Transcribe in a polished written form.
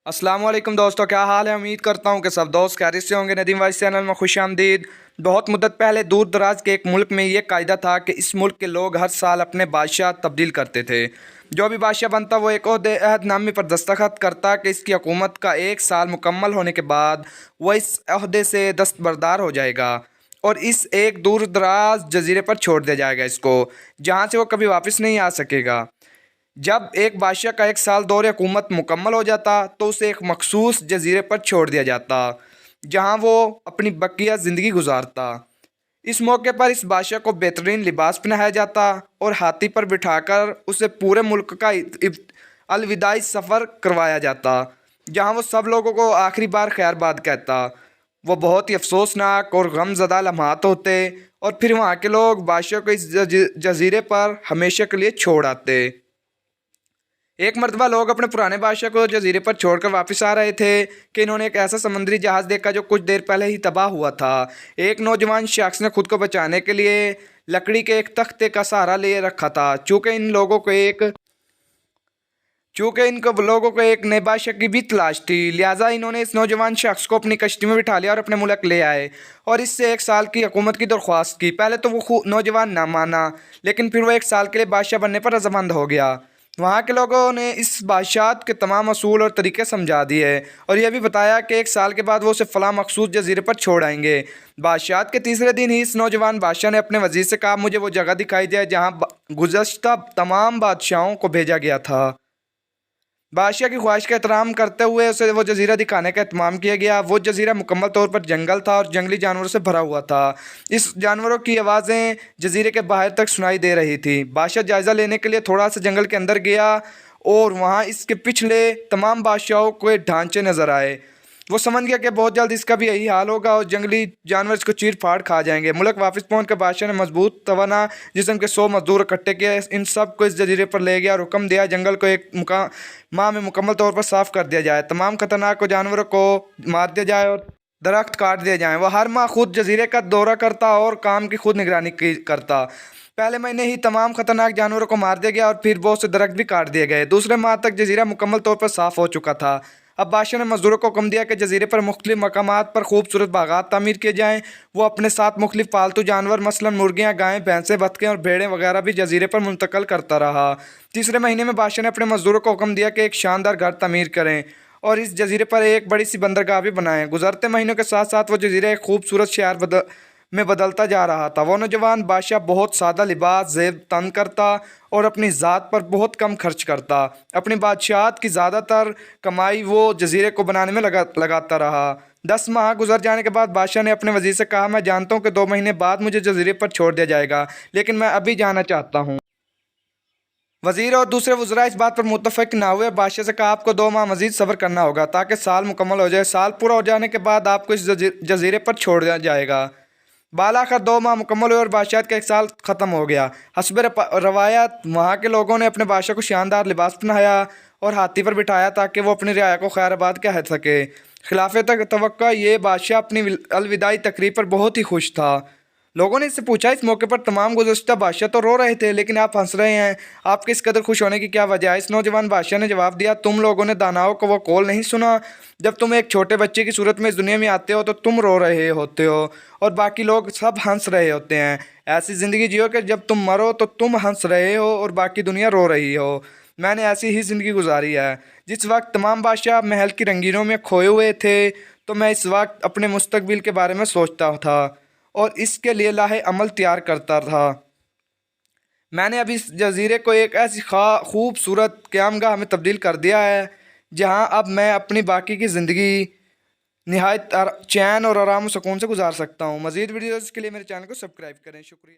अस्सलाम वालेकुम दोस्तों, क्या हाल है। उम्मीद करता हूँ कि सब दोस्त खैरियत से होंगे। नदीम वाइस चैनल में खुश आमदीद। बहुत मुद्दत पहले दूर दराज के एक मुल्क में ये कायदा था कि इस मुल्क के लोग हर साल अपने बादशाह तब्दील करते थे। जो भी बादशाह बनता वो एक अहदनामे पर दस्तखत करता कि इसकी हुकूमत का एक साल मुकम्मल होने के बाद वह इस अहदे से दस्तबरदार हो जाएगा और इस एक दूर दराज जजीरे पर छोड़ दिया जाएगा इसको, जहाँ से वो कभी वापस नहीं आ सकेगा। जब एक बादशाह का एक साल दौर हुकूमत मुकम्मल हो जाता तो उसे एक मखसूस जजीरे पर छोड़ दिया जाता, जहाँ वो अपनी बकिया ज़िंदगी गुजारता। इस मौके पर इस बादशाह को बेहतरीन लिबास पहनाया जाता और हाथी पर बिठाकर उसे पूरे मुल्क का अलविदाई सफ़र करवाया जाता, जहाँ वो सब लोगों को आखिरी बार खैरबाद कहता। वो बहुत ही अफसोसनाक और गमज़दा लम्हात होते और फिर वहाँ के लोग बादशाह को इस जजीरे पर हमेशा के लिए छोड़ आते। एक मरतबा लोग अपने पुराने बादशाह को जजीरे पर छोड़कर वापस आ रहे थे कि इन्होंने एक ऐसा समुद्री जहाज़ देखा जो कुछ देर पहले ही तबाह हुआ था। एक नौजवान शख्स ने खुद को बचाने के लिए लकड़ी के एक तख्ते का सहारा ले रखा था। चूँकि इनको लोगों को एक नए बादशाह की भी तलाश थी, लिहाजा इन्होंने इस नौजवान शख्स को अपनी कश्ती में बिठा लिया और अपने मुल्क ले आए और इससे एक साल की हुकूमत की दरख्वास्त की। पहले तो वो नौजवान ना माना, लेकिन फिर वो एक साल के लिए बादशाह बनने पर रजामंद हो गया। वहाँ के लोगों ने इस बादशाहत के तमाम असूल और तरीके समझा दिए और यह भी बताया कि एक साल के बाद वो उसे फ़लाँ मखसूस जजीरे पर छोड़ आएंगे। बादशाहत के तीसरे दिन ही इस नौजवान बादशाह ने अपने वज़ीर से कहा, मुझे वो जगह दिखाई जाए जहाँ गुज़श्ता तमाम बादशाहों को भेजा गया था। बादशाह की ख्वाहिश का एहतराम करते हुए उसे वो जजीरा दिखाने का एहतमाम किया गया। वो जजीरा मुकम्मल तौर पर जंगल था और जंगली जानवरों से भरा हुआ था। इस जानवरों की आवाज़ें जजीरे के बाहर तक सुनाई दे रही थी। बादशाह जायज़ा लेने के लिए थोड़ा सा जंगल के अंदर गया और वहाँ इसके पिछले तमाम बादशाहों के ढांचे नज़र आए। वो समझ गया कि बहुत जल्द इसका भी यही हाल होगा और जंगली जानवर इसको चीर फाड़ खा जाएंगे। मुल्क वापस पहुँच कर बादशाह ने मजबूत तवाना जिस्म के 100 मजदूर इकट्ठे किए, इन सब को इस जजीरे पर ले गया और हुक्म दिया जंगल को एक माह में मुकम्मल तौर पर साफ़ कर दिया जाए, तमाम खतरनाक जानवरों को मार दिया जाए और दरख्त काट दिए जाएँ। वह हर माह खुद जजीरे का दौरा करता और काम की खुद निगरानी करता। पहले महीने ही तमाम खतरनाक जानवरों को मार दिया गया और फिर बहुत से दरख्त भी काट दिए गए। दूसरे माह तक जजीरा मुकम्मल तौर पर साफ़ हो चुका था। अब बादशाह ने मजदूरों को हुक्म दिया कि जजीरे पर मुख्तलिफ मकामात पर खूबसूरत बागात तामीर किए जाएँ। वो अपने साथ मुख्तलिफ पालतू जानवर मसलन मुर्गियाँ, गायें, भैंसें, बतखें और भेड़ें वगैरह भी जजीरे पर मुंतकिल करता रहा। तीसरे महीने में बादशाह ने अपने मजदूरों को हुक्म दिया कि एक शानदार घर तामीर करें और इस जजीरे पर एक बड़ी सी बंदरगाह भी बनाएं। गुजरते महीनों के साथ साथ वो जजीरा एक खूबसूरत शहर में बदलता जा रहा था। वो नौजवान बादशाह बहुत सादा लिबास ज़ेब तन करता और अपनी ज़ात पर बहुत कम खर्च करता। अपनी बादशाहत की ज़्यादातर कमाई वो जजीरे को बनाने में लगाता रहा। 10 माह गुजर जाने के बाद बादशाह ने अपने वज़ीर से कहा, मैं जानता हूँ कि 2 महीने बाद मुझे जजीरे पर छोड़ दिया जाएगा, लेकिन मैं अभी जाना चाहता हूँ। वज़ीर और दूसरे वज़रा इस बात पर मुत्तफ़िक ना हुए। बादशाह से कहा, आपको 2 माह मज़ीद सब्र करना होगा ताकि साल मुकम्मल हो जाए। साल पूरा हो जाने के बाद आपको इस जजीरे पर छोड़ दिया जाएगा। बालाखिर 2 माह मुकम्मल हुए और बादशाहत का एक साल ख़त्म हो गया। हस्ब रवायत वहाँ के लोगों ने अपने बादशाह को शानदार लिबास पहनाया और हाथी पर बिठाया ताकि वो अपनी रियाया को खैराबाद कह सके। खिलाफ तवक्को ये बादशाह अपनी अलविदाई तकरीब पर बहुत ही खुश था। लोगों ने इससे पूछा, इस मौके पर तमाम गुज़श्ता बादशाह तो रो रहे थे लेकिन आप हंस रहे हैं, आपके इस कदर खुश होने की क्या वजह है। इस नौजवान बादशाह ने जवाब दिया, तुम लोगों ने दानाओं को वो कौल नहीं सुना, जब तुम एक छोटे बच्चे की सूरत में इस दुनिया में आते हो तो तुम रो रहे होते हो और बाकी लोग सब हंस रहे होते हैं। ऐसी ज़िंदगी जियो कि जब तुम मरो तो तुम हंस रहे हो और बाकी दुनिया रो रही हो। मैंने ऐसी ही ज़िंदगी गुजारी है। जिस वक्त तमाम बादशाह महल की रंगीनों में खोए हुए थे तो मैं इस वक्त अपने मुस्तकबिल के बारे में सोचता था और इसके लिए लाहे अमल तैयार करता था। मैंने अभी इस जजीरे को एक ऐसी खूबसूरत क़यामगाह में तब्दील कर दिया है जहां अब मैं अपनी बाकी की ज़िंदगी निहायत चैन और आराम और सुकून से गुजार सकता हूं। मज़ीद वीडियोज़ के लिए मेरे चैनल को सब्सक्राइब करें। शुक्रिया।